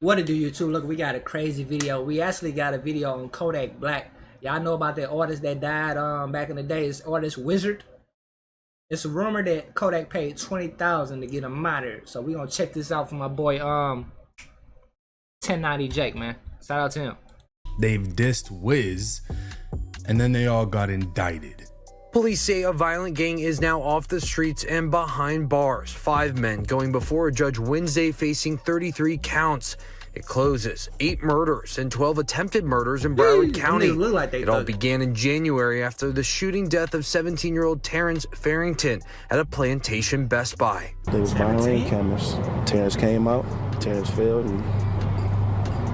What it do, YouTube? Look, we got a crazy video. We actually got a video on Kodak Black. Y'all know about that artist that died back in the day. It's artist Wizard. It's a rumor that Kodak paid $20,000 to get him monitored. So we gonna check this out for my boy 1090 Jake, man. Shout out to him. They've dissed Whiz, and then they all got indicted. Police say a violent gang is now off the streets and behind bars. 5 men going before a judge Wednesday facing 33 counts. It closes 8 murders and 12 attempted murders in Broward County. It all began in January after the shooting death of 17-year-old Terrence Farrington at a Plantation Best Buy. They was monitoring cameras. Terrence came out, Terrence failed and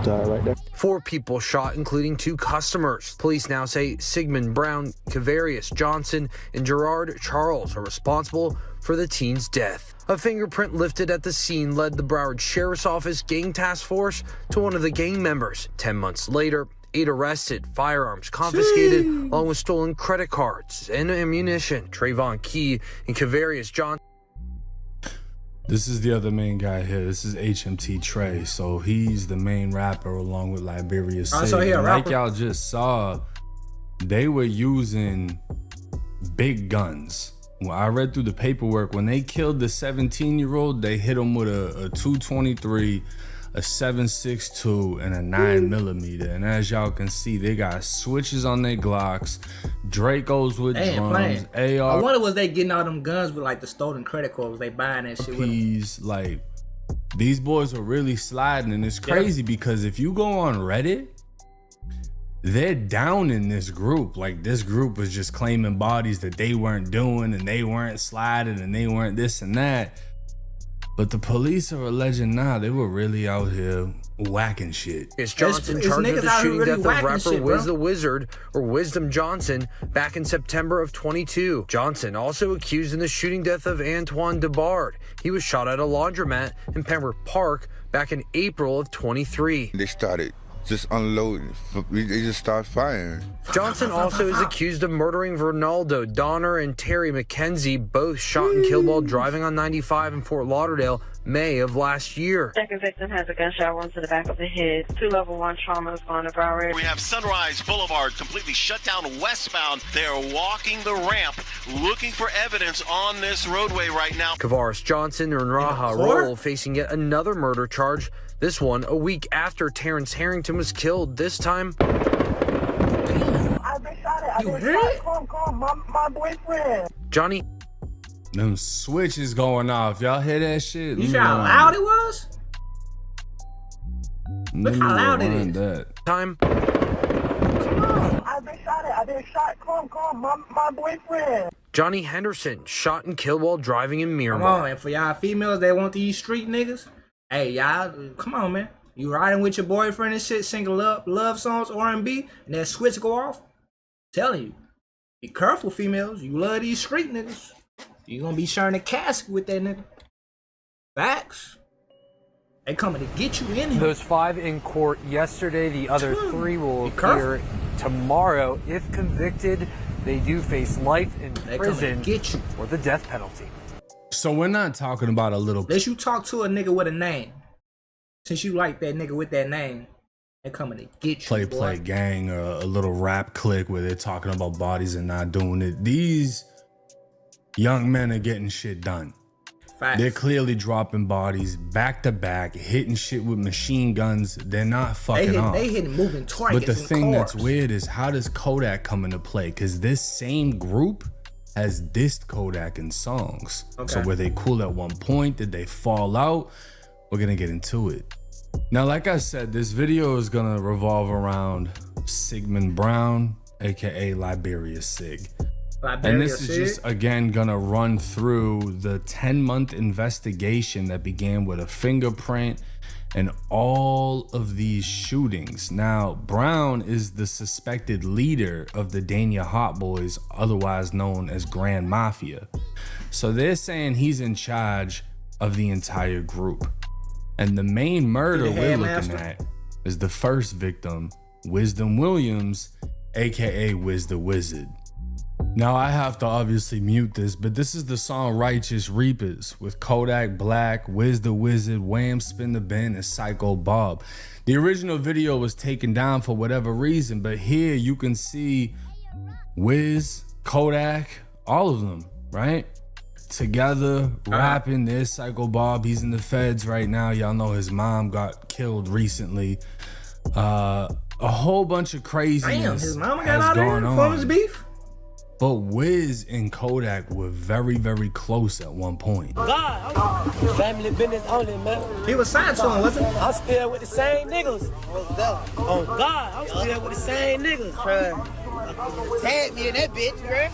died right there. 4 people shot, including 2 customers. Police now say Sigman Brown, Kavarius Johnson, and Gerard Charles are responsible for the teen's death. A fingerprint lifted at the scene led the Broward Sheriff's Office gang task force to one of the gang members. 10 months later, 8 arrested, firearms confiscated, along with stolen credit cards and ammunition. Trayvon Key and Kavarius Johnson. This is the other main guy here. This is HMT Trey. So he's the main rapper along with Liberia Sig. So like y'all just saw, they were using big guns. When I read through the paperwork, when they killed the 17-year-old, they hit him with a 223, a 7.62, and a 9mm. And as y'all can see, they got switches on their Glocks, Dracos with drums, AR. I wonder was they getting all them guns with like the stolen credit cards? They buying that shit with them? Like, these boys are really sliding, and it's crazy because if you go on Reddit, they're down in this group. Like, this group was just claiming bodies that they weren't doing, and they weren't sliding, and they weren't this and that. But the police are alleging they were really out here whacking shit. It's Johnson charged with the shooting death of rapper Whiz the Wizard, or Wisdom Johnson, back in September of 22. Johnson also accused in the shooting death of Antoine DeBard. He was shot at a laundromat in Pembroke Park back in April of 23. They started just unloading. They just start firing. Johnson also is accused of murdering Ronaldo Donner and Terry McKenzie, both shot and killed while driving on 95 in Fort Lauderdale, May of last year. Second victim has a gunshot wound to the back of the head. 2 level 1 trauma is on the Broward. We have Sunrise Boulevard completely shut down westbound. They're walking the ramp, looking for evidence on this roadway right now. Kavaris Johnson and Raha Roll facing yet another murder charge. This one a week after Terrence Harrington was killed. This time, I've been shot at. I've been shot. Call my boyfriend. Johnny. Them switches going off. Y'all hear that shit? You see how loud it was? Look how loud it is. Time. Come on. I've been shot at. I've been shot. Call my boyfriend. Johnny Henderson shot and killed while driving in Miramar. Come on, and for y'all females that want these street niggas, hey, y'all, come on, man. You riding with your boyfriend and shit, singing love songs, R&B, and that switch go off? I'm telling you, be careful, females. You love these street niggas. You gonna be sharing a casket with that nigga. Facts. They coming to get you in here. Those 5 in court yesterday. The other 3 will appear tomorrow. If convicted, they do face life in prison or the death penalty. So we're not talking about a little. Unless you talk to a nigga with a name. Since you like that nigga with that name, they coming to get you. Play gang or a little rap clique where they're talking about bodies and not doing it. These young men are getting shit done. Facts. They're clearly dropping bodies back to back, hitting shit with machine guns. They're not fucking off. They hitting moving targets. But the thing that's weird is, how does Kodak come into play? Because this same group has dissed Kodak in songs. So were they cool at one point? Did they fall out? We're gonna get into it. Now, like I said, this video is gonna revolve around Sigman Brown, aka Liberia Sig. And this is just again gonna run through the 10-month investigation that began with a fingerprint and all of these shootings. Now, Brown is the suspected leader of the Dania Hot Boys, otherwise known as Grand Mafia. So they're saying he's in charge of the entire group. And the main murder we're looking at is the first victim, Wisdom Williams, aka Whiz the Wizard. Now I have to obviously mute this, but this is the song Righteous Reapers with Kodak Black, Whiz the Wizard, Wham Spin the Bin, and Psycho Bob. The original video was taken down for whatever reason, but here you can see Whiz, Kodak, all of them, right? Together, rapping. There's Psycho Bob. He's in the feds right now. Y'all know his mom got killed recently. A whole bunch of craziness. Damn, his mama got out of there from his beef? But Whiz and Kodak were very, very close at one point. God, family business only, man. He was signed to him, wasn't he? I'm still with the same niggas. Oh God, I'm still with the same niggas. Tag me in that bitch, bro.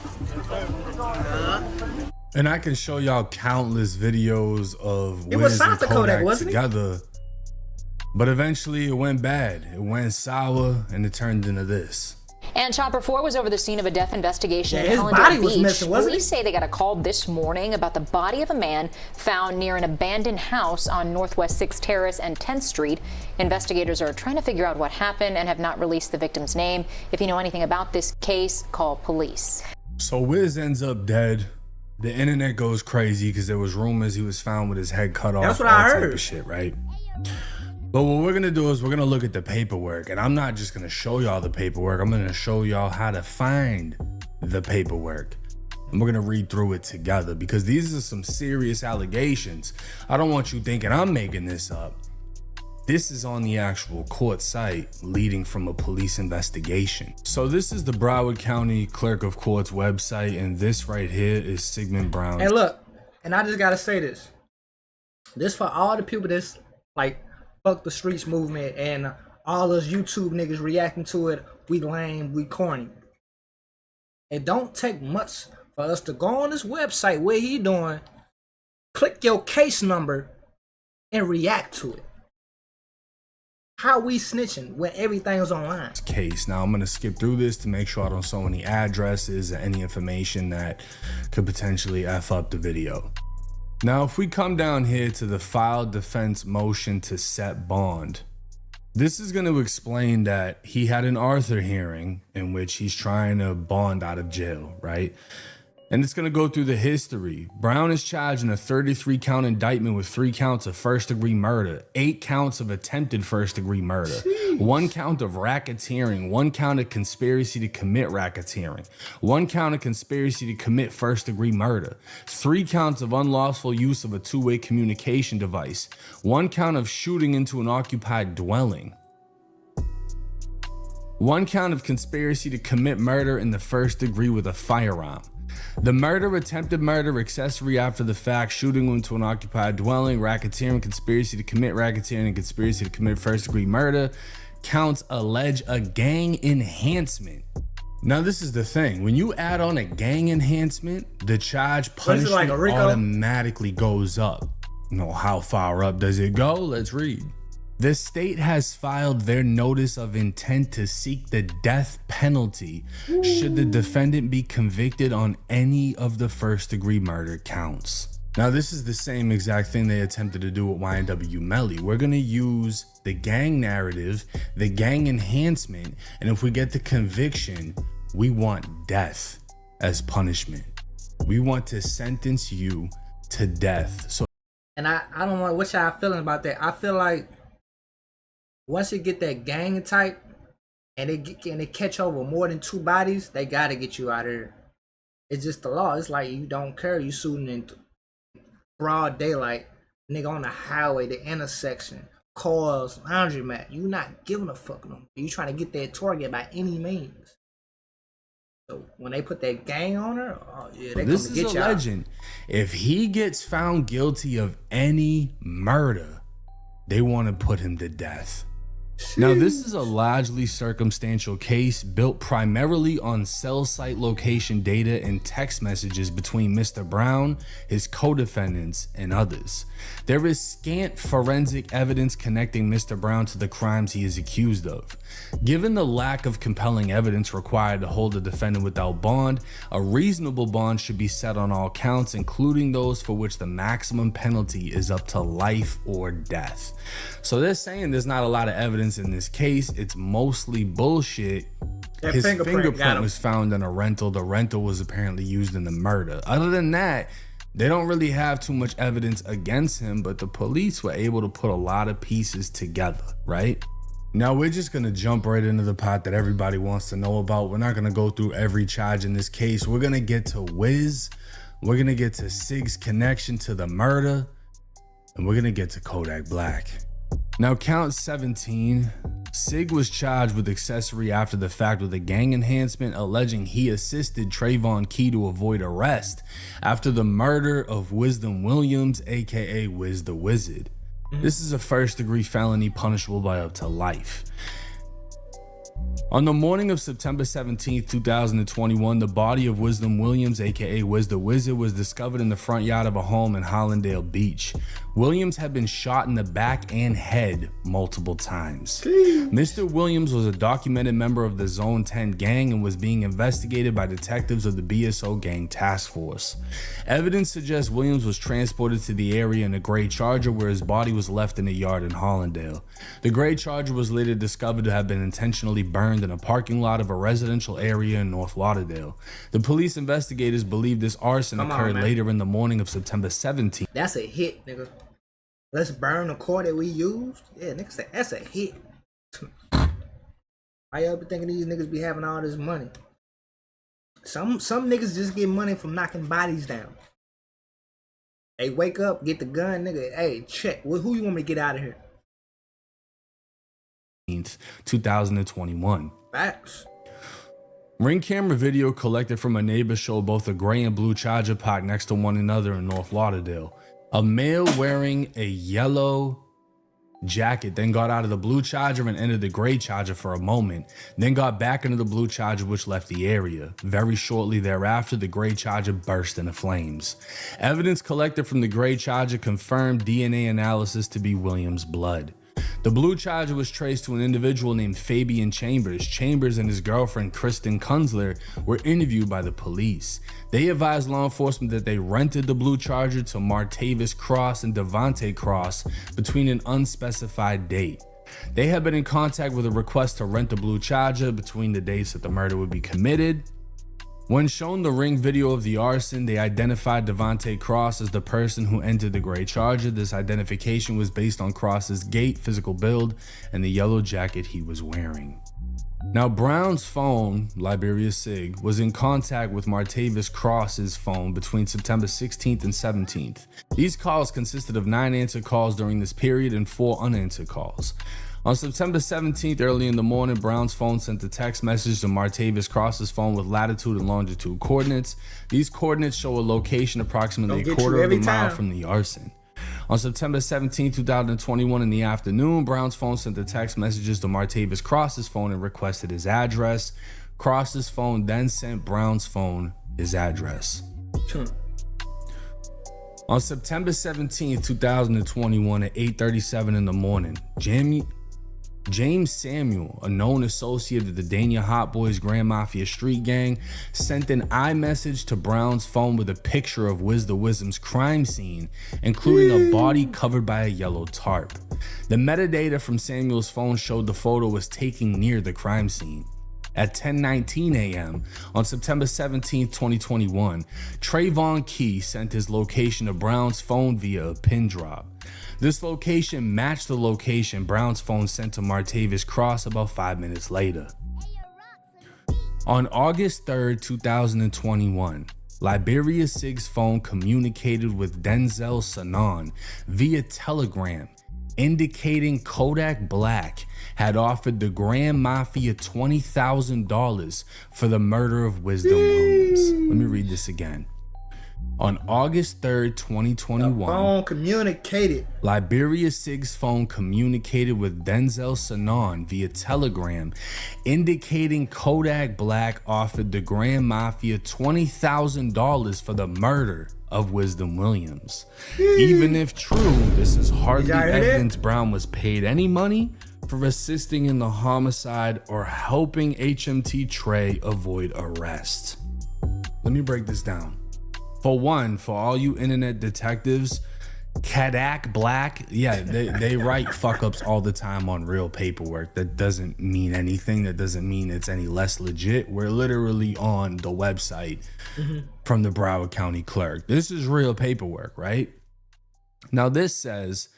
And I can show y'all countless videos of Whiz and Kodak together. But eventually it went bad. It went sour and it turned into this. And Chopper 4 was over the scene of a death investigation in his Alleges body was Beach. missing, wasn't Police say they got a call this morning about the body of a man found near an abandoned house on Northwest 6th Terrace and 10th Street. Investigators are trying to figure out what happened and have not released the victim's name. If you know anything about this case, call police. So Whiz ends up dead. The internet goes crazy because there was rumors he was found with his head cut off. That's what I heard. Type of shit, right? But what we're gonna do is we're gonna look at the paperwork, and I'm not just gonna show y'all the paperwork. I'm gonna show y'all how to find the paperwork, and we're gonna read through it together because these are some serious allegations. I don't want you thinking I'm making this up. This is on the actual court site leading from a police investigation. So this is the Broward County Clerk of Court's website, and this right here is Sigman Brown. And look, and I just gotta say this. This for all the people that's like, fuck the streets movement and all those YouTube niggas reacting to it. We lame, we corny. It don't take much for us to go on this website where he doing, click your case number and react to it. How we snitching when everything's online? Case. Now I'm gonna skip through this to make sure I don't show any addresses or any information that could potentially F up the video. Now, if we come down here to the filed defense motion to set bond, this is going to explain that he had an Arthur hearing in which he's trying to bond out of jail, right? And it's going to go through the history. Brown is charged in a 33-count indictment with 3 counts of first-degree murder, 8 counts of attempted first-degree murder, 1 count of racketeering, 1 count of conspiracy to commit racketeering, 1 count of conspiracy to commit first-degree murder, 3 counts of unlawful use of a two-way communication device, 1 count of shooting into an occupied dwelling, 1 count of conspiracy to commit murder in the first degree with a firearm. The murder, attempted murder, accessory after the fact, shooting into an occupied dwelling, racketeering, conspiracy to commit racketeering, and conspiracy to commit first-degree murder counts allege a gang enhancement. Now, this is the thing. When you add on a gang enhancement, the charge punishment automatically goes up. You know, how far up does it go? Let's read. The state has filed their notice of intent to seek the death penalty should the defendant be convicted on any of the first-degree murder counts. Now, this is the same exact thing they attempted to do with YNW Melly. We're going to use the gang narrative, the gang enhancement, and if we get the conviction, we want death as punishment. We want to sentence you to death. So, and I don't know what y'all feeling about that. I feel like once you get that gang type and they catch over more than 2 bodies, they gotta get you out of here. It's just the law. It's like you don't care. You shooting in broad daylight, nigga, on the highway, the intersection, cars, laundromat. You not giving a fuck no more. You trying to get that target by any means. So when they put that gang on her, oh yeah, they come to get you. This is a legend. If he gets found guilty of any murder, they want to put him to death. Now, this is a largely circumstantial case built primarily on cell site location data and text messages between Mr. Brown, his co-defendants, and others. There is scant forensic evidence connecting Mr. Brown to the crimes he is accused of. Given the lack of compelling evidence required to hold a defendant without bond, a reasonable bond should be set on all counts, including those for which the maximum penalty is up to life or death. So they're saying there's not a lot of evidence in this case. It's mostly bullshit His fingerprint was found in a rental. The rental was apparently used in the murder. Other than that, they don't really have too much evidence against him, but the police were able to put a lot of pieces together, right? Now we're just gonna jump right into the part that everybody wants to know about. We're not gonna go through every charge in this case. We're gonna get to Whiz. We're gonna get to Sig's connection to the murder, and we're gonna get to Kodak Black. Now count 17. Sig was charged with accessory after the fact with a gang enhancement, alleging he assisted Trayvon Key to avoid arrest after the murder of Wisdom Williams, aka Whiz the Wizard. This is a first-degree felony punishable by up to life. On the morning of September 17, 2021, the body of Wisdom Williams, aka Whiz the Wizard, was discovered in the front yard of a home in Hollandale Beach. Williams had been shot in the back and head multiple times. Mr. Williams was a documented member of the Zone 10 gang and was being investigated by detectives of the BSO gang task force. Evidence suggests Williams was transported to the area in a gray Charger, where his body was left in a yard in Hollandale. The gray Charger was later discovered to have been intentionally burned in a parking lot of a residential area in North Lauderdale. The police investigators believe this arson occurred later in the morning of September 17th. That's a hit, nigga. Let's burn the car that we used. Yeah, niggas say that's a hit. Why y'all be thinking these niggas be having all this money? Some niggas just get money from knocking bodies down. They wake up, get the gun, nigga. Hey, check. Who you want me to get out of here? 2021. Facts. Ring camera video collected from a neighbor showed both a gray and blue Charger parked next to one another in North Lauderdale. A male wearing a yellow jacket then got out of the blue Charger and entered the gray Charger for a moment, then got back into the blue Charger, which left the area. Very shortly thereafter, the gray Charger burst into flames. Evidence collected from the gray Charger confirmed DNA analysis to be Williams' blood. The blue Charger was traced to an individual named Fabian Chambers. Chambers and his girlfriend Kristen Kunzler were interviewed by the police. They advised law enforcement that they rented the blue Charger to Martavis Cross and Devante Cross between an unspecified date. They had been in contact with a request to rent the blue Charger between the dates that the murder would be committed. When shown the ring video of the arson, they identified Devante Cross as the person who entered the gray Charger. This identification was based on Cross's gait, physical build, and the yellow jacket he was wearing. Now, Brown's phone, Liberia Sig, was in contact with Martavis Cross's phone between September 16th and 17th. These calls consisted of 9 answered calls during this period and 4 unanswered calls. On September 17th, early in the morning, Brown's phone sent a text message to Martavis Cross's phone with latitude and longitude coordinates. These coordinates show a location approximately a quarter of a mile from the arson. On September 17, 2021 in the afternoon, Brown's phone sent the text messages to Martavis Cross's phone and requested his address. Cross's phone then sent Brown's phone his address. On September 17, 2021 at 8:37 in the morning, James Samuel, a known associate of the Dania Hot Boys Grand Mafia Street Gang, sent an iMessage to Brown's phone with a picture of Whiz the Wizard's crime scene, including a body covered by a yellow tarp. The metadata from Samuel's phone showed the photo was taken near the crime scene. At 10:19 a.m. on September 17, 2021, Trayvon Key sent his location to Brown's phone via a pin drop. This location matched the location Brown's phone sent to Martavis Cross about 5 minutes later. On August 3rd, 2021, Liberia Sig's phone communicated with Denzel Sanon via Telegram, indicating Kodak Black had offered the Grand Mafia $20,000 for the murder of Wisdom Williams. Let me read this again. On August 3rd, 2021, the phone communicated. Liberia Sig's phone communicated with Denzel Sanon via Telegram, indicating Kodak Black offered the Grand Mafia $20,000 for the murder of Wisdom Williams. Even if true, this is hardly evidence Brown was paid any money for assisting in the homicide or helping HMT Trey avoid arrest. Let me break this down. For one, for all you internet detectives, Kodak Black, yeah, they write fuck ups all the time on real paperwork. That doesn't mean anything. That doesn't mean it's any less legit. We're literally on the website from the Broward County clerk. This is real paperwork, right? Now this says,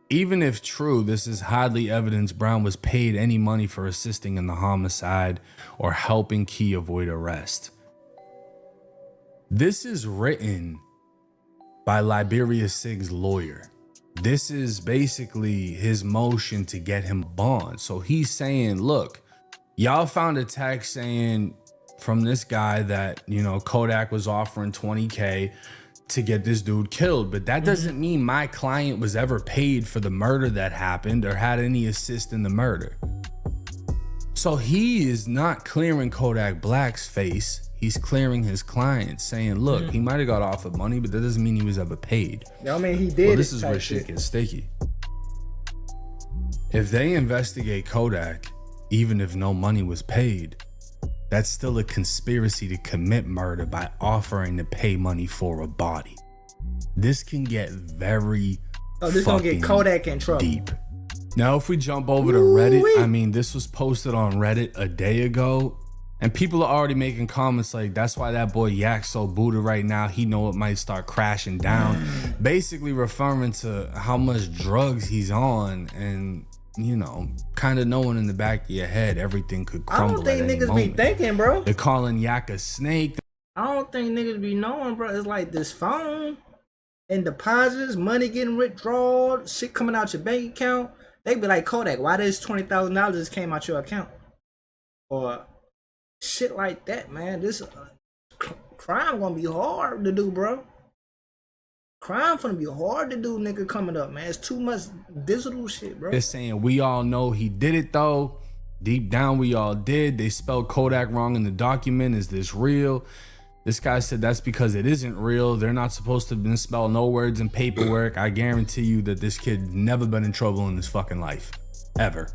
even if true, this is hardly evidence Brown was paid any money for assisting in the homicide or helping Key avoid arrest. This is written by Liberia Sig's lawyer. This is basically his motion to get him bond. So he's saying, look, y'all found a text saying from this guy that, you know, Kodak was offering $20K to get this dude killed. But that doesn't mean my client was ever paid for the murder that happened or had any assist in the murder. So he is not clearing Kodak Black's face. He's clearing his client, saying, look, he might have got offered money, but that doesn't mean he was ever paid. I mean, he did. Well, this is where shit gets sticky. If they investigate Kodak, even if no money was paid, that's still a conspiracy to commit murder by offering to pay money for a body. This can get very this gonna get Kodak in trouble. Deep. Now, if we jump over to Reddit, I mean, this was posted on Reddit a day ago. And people are already making comments like, that's why that boy Yak so booted right now. He know it might start crashing down. Basically referring to how much drugs he's on and, you know, kind of knowing in the back of your head everything could crumble. I don't think niggas be thinking, bro. They're calling Yak a snake. I don't think niggas be knowing, bro. It's like this phone and deposits, money getting withdrawn, shit coming out your bank account. They be like, Kodak, why does $20,000 just came out your account? Or shit like that, man. This crime gonna be hard to do, bro. Crime gonna be hard to do, nigga, coming up, man. It's too much digital shit, bro. They're saying we all know he did it though. Deep down, we all did. They spelled Kodak wrong in the document. Is this real? This guy said that's because it isn't real. They're not supposed to misspell no words in paperwork. I guarantee you that this kid never been in trouble in his fucking life, ever.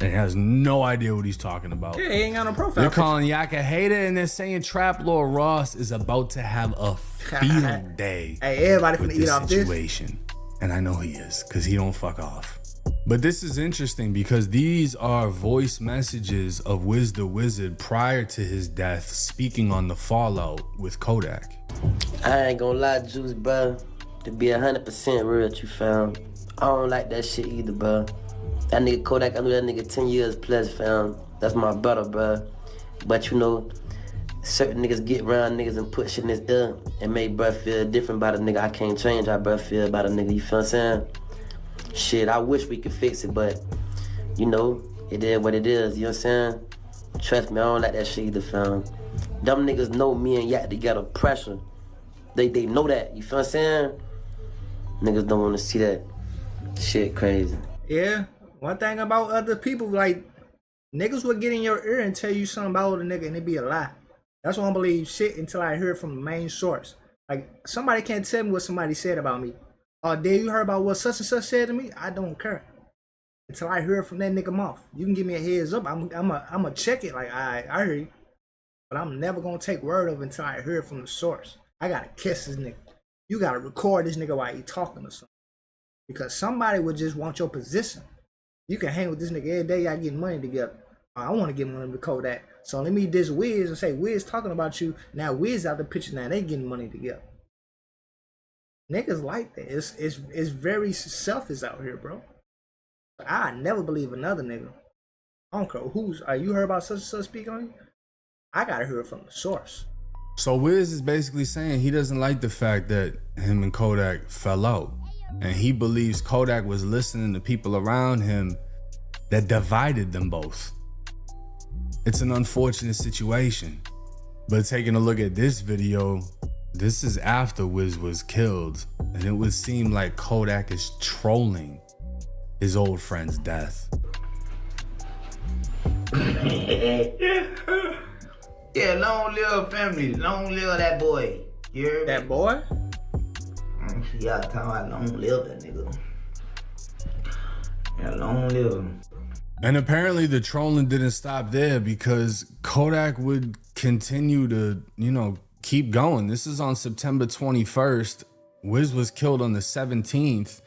And he has no idea what he's talking about. Yeah, he ain't got no profile. They're calling Yak a hater, and they're saying Trap Lord Ross is about to have a field day. Hey, everybody with finna eat off situation. And I know he is, because he don't fuck off. But this is interesting because these are voice messages of Whiz the Wizard prior to his death, speaking on the fallout with Kodak. I ain't gonna lie, Juice, bro. To be 100% real, what you found. I don't like that shit either, bro. That nigga Kodak, I knew that nigga 10 years plus, fam. That's my brother, bro. But you know, certain niggas get around niggas and put shit in his ear and make bruh feel different about a nigga. I can't change how bruh feel about a nigga, you feel what I'm saying? Shit, I wish we could fix it, but you know, it is what it is, you know what I'm saying? Trust me, I don't like that shit either, fam. Them niggas know me and Yak together pressure. They know that, you feel what I'm saying? Niggas don't want to see that. Shit crazy. Yeah. One thing about other people, like, niggas will get in your ear and tell you something about a nigga and it be a lie. That's why I don't believe shit until I hear it from the main source. Like, somebody can't tell me what somebody said about me. Oh, did you hear about what such and such said to me? I don't care. Until I hear it from that nigga mouth. You can give me a heads up. I'm a check it like, I hear you. But I'm never gonna take word of it until I hear it from the source. I gotta kiss this nigga. You gotta record this nigga while he talking or something. Because somebody would just want your position. You can hang with this nigga every day, y'all getting money together. I want to get money to Kodak. So let me diss Wiz and say, Wiz talking about you. Now Wiz out the picture, now they getting money together. Niggas like that. It's very selfish out here, bro. I never believe another nigga. I don't care who's, you heard about such and such speak on you? I gotta hear it from the source. So Wiz is basically saying he doesn't like the fact that him and Kodak fell out. And he believes Kodak was listening to people around him that divided them both. It's an unfortunate situation. But taking a look at this video, this is after Wiz was killed. And it would seem like Kodak is trolling his old friend's death. Yeah, long live family, long live that boy. You heard me? That boy? Y'all talking about long live that nigga. Yeah, long live him. And apparently the trolling didn't stop there because Kodak would continue to, you know, keep going. This is on September 21st. Whiz was killed on the 17th.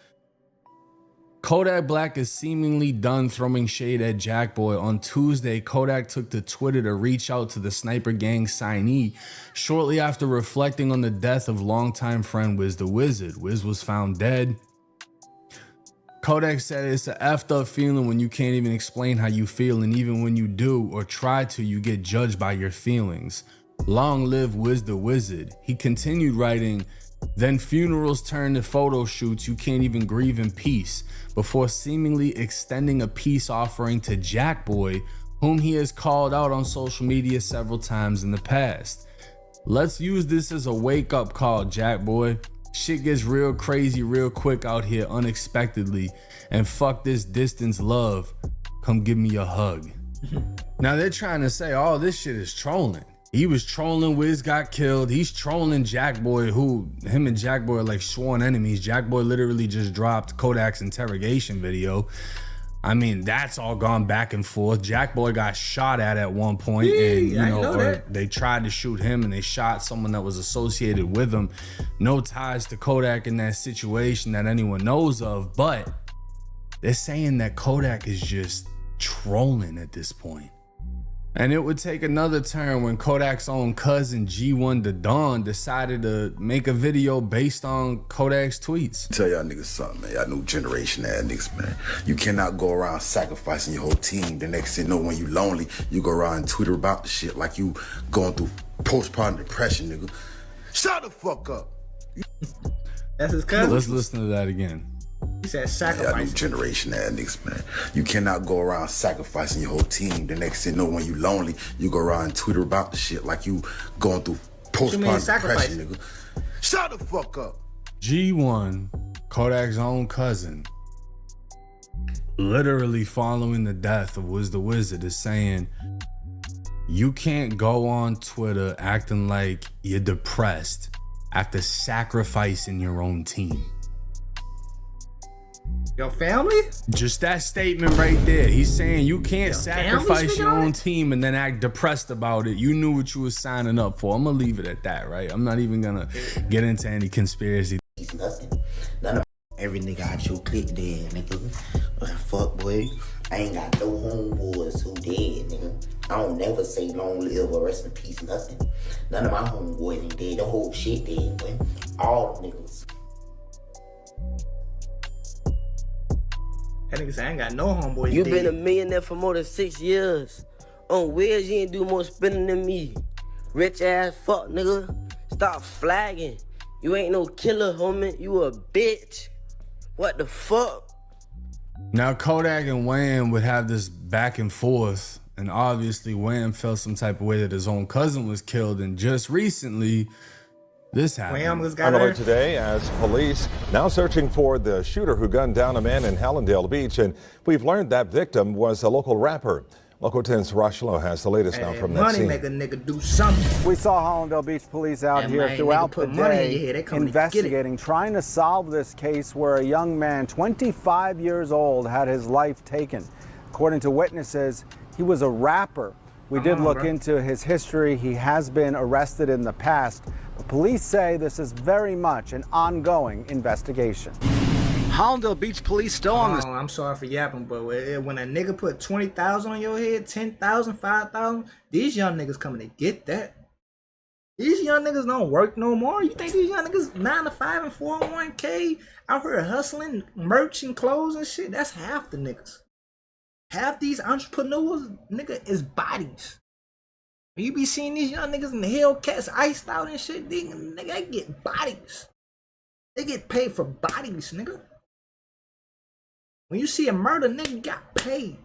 Kodak Black is seemingly done throwing shade at Jackboy. On Tuesday, Kodak took to Twitter to reach out to the Sniper Gang signee shortly after reflecting on the death of longtime friend Whiz the Wizard. Whiz was found dead. Kodak said it's an effed up feeling when you can't even explain how you feel, and even when you do or try to, you get judged by your feelings. Long live Whiz the Wizard. He continued writing, then funerals turn to photo shoots, you can't even grieve in peace, before seemingly extending a peace offering to Jackboy, whom he has called out on social media several times in the past. Let's use this as a wake-up call, Jackboy. Shit gets real crazy real quick out here unexpectedly, and fuck this distance love. Come give me a hug. Now they're trying to say, oh, this shit is trolling. He was trolling, Wiz got killed. He's trolling Jackboy, who him and Jackboy are like sworn enemies. Jackboy literally just dropped Kodak's interrogation video. I mean, that's all gone back and forth. Jackboy got shot at one point, and you know, or they tried to shoot him and they shot someone that was associated with him. No ties to Kodak in that situation that anyone knows of, but they're saying that Kodak is just trolling at this point. And it would take another turn when Kodak's own cousin G1 the Dawn decided to make a video based on Kodak's tweets. Tell y'all niggas something, man. Y'all new generation ass niggas, man. You cannot go around sacrificing your whole team. The next thing you know, when you lonely, you go around and Twitter about the shit like you going through postpartum depression, nigga. Shut the fuck up. That's his cousin. Let's listen to that again. He said sacrifice. Y'all new generation ass niggas, man. You cannot go around sacrificing your whole team. The next thing you know, when you lonely, you go around and Twitter about the shit like you going through postpartum depression, nigga. Shut the fuck up. G1, Kodak's own cousin, literally following the death of Whiz the Wizard, is saying, you can't go on Twitter acting like you're depressed after sacrificing your own team. Your family? Just that statement right there. He's saying you can't sacrifice your own team and then act depressed about it. You knew what you were signing up for. I'm gonna leave it at that, right? I'm not even gonna get into any conspiracy. Nothing. None of every nigga out your clique dead, nigga. Fuck boy. I ain't got no homeboys who dead, nigga. I don't never say long live or rest in peace, nothing. None of my homeboys ain't dead. The whole shit dead, boy. All niggas. That nigga say I ain't got no homeboys. You been a millionaire for more than 6 years. On Wiz, you ain't do more spending than me. Rich ass fuck, nigga. Stop flagging. You ain't no killer, homie. You a bitch. What the fuck? Now Kodak and Wham would have this back and forth, and obviously Wham felt some type of way that his own cousin was killed, and just recently this happened. Earlier today, as police now searching for the shooter who gunned down a man in Hallandale Beach, and we've learned that victim was a local rapper. Local 10's Rochelo has the latest now from that scene. Make a nigga do something. We saw Hallandale Beach police out here throughout the day investigating, trying to solve this case where a young man, 25 years old, had his life taken. According to witnesses, he was a rapper. We did look into his history. He has been arrested in the past. But police say this is very much an ongoing investigation. Hallandale Beach police still on this. I'm sorry for yapping, but when a nigga put 20,000 on your head, 10,000, 5,000, these young niggas coming to get that. These young niggas don't work no more. You think these young niggas 9 to 5 and 401k out here hustling merch and clothes and shit? That's half the niggas. Half these entrepreneurs, nigga, is bodies. You be seeing these young niggas in the Hellcats iced out and shit, nigga, they get bodies. They get paid for bodies, nigga. When you see a murder, nigga got paid.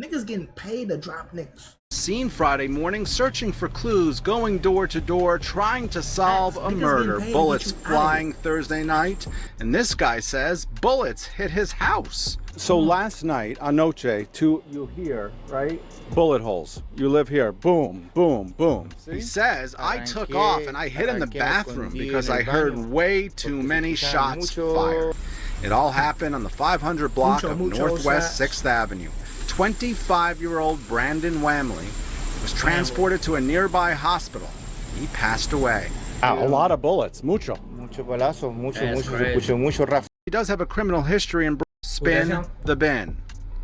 Niggas getting paid to drop niggas. Seen Friday morning, searching for clues, going door to door, trying to solve a murder. Bullets flying Thursday night, and this guy says bullets hit his house. So last night, anoche, you hear, right? Bullet holes. You live here. Boom, boom, boom. He says, I took off and I hid in the bathroom because I heard way too many shots fired. It all happened on the 500 block of Northwest 6th Avenue. 25-year-old Brandon Whamley was transported to a nearby hospital. He passed away. A lot of bullets. Mucho. He does have a criminal history in Spin the Bin.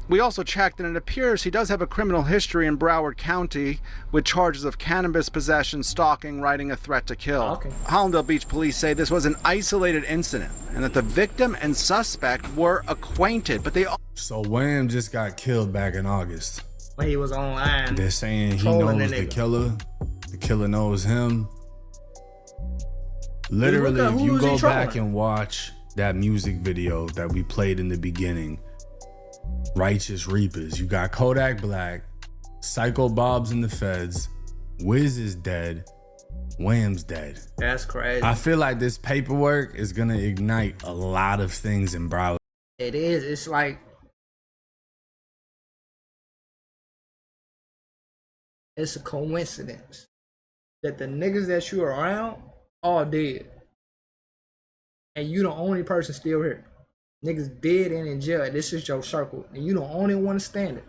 We also checked, and it appears he does have a criminal history in Broward County with charges of cannabis possession, stalking, writing a threat to kill. Okay. Hollandale Beach police say this was an isolated incident and that the victim and suspect were acquainted, but they all... So Wham just got killed back in August. When he was online. They're saying he knows the killer. The killer knows him. Literally, if you go back and watch that music video that we played in the beginning, Righteous Reapers, you got Kodak Black, Psycho Bob's in the feds, Whiz is dead, Wham's dead. That's crazy. I feel like this paperwork is gonna ignite a lot of things in Broward. It is. It's like, it's a coincidence that the niggas that you around all dead, and you the only person still here. Niggas dead and in jail. This is your circle, and you the only one to stand it.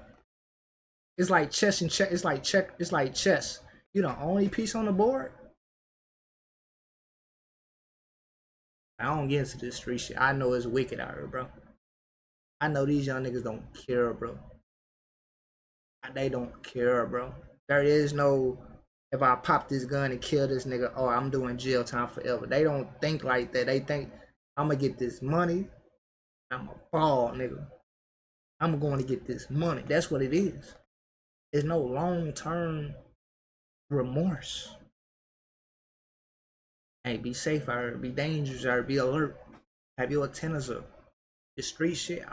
It's like chess and check. It's like check. It's like chess. You the only piece on the board. I don't get into this street shit. I know it's wicked out here, bro. I know these young niggas don't care, bro. They don't care, bro. There is no, if I pop this gun and kill this nigga, oh, I'm doing jail time forever. They don't think like that. They think, I'm gonna get this money. I'm a ball, nigga. I'm going to get this money. That's what it is. There's no long-term remorse. Hey, be safe out here. Be dangerous out here. Be alert. Have your antennas up. The street shit,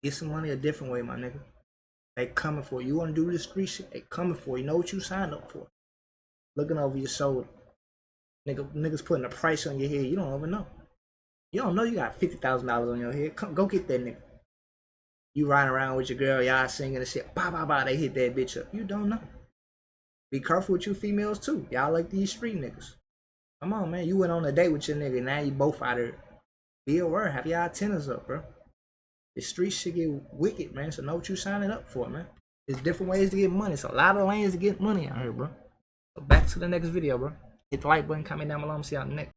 get some money a different way, my nigga. They coming for you. You want to do this street shit? They coming for you. Know what you signed up for. Looking over your shoulder. Niggas putting a price on your head. You don't even know. You don't know you got $50,000 on your head. Come, go get that nigga. You riding around with your girl, y'all singing and shit. Bah, bah, bah, they hit that bitch up. You don't know. Be careful with you females too. Y'all like these street niggas. Come on, man. You went on a date with your nigga. Now you both out there. Be aware. Have y'all antennas up, bro. The street shit get wicked, man. So know what you signing up for, man. There's different ways to get money. It's a lot of lanes to get money out here, bro. So back to the next video, bro. Hit the like button, comment down below, and see y'all next.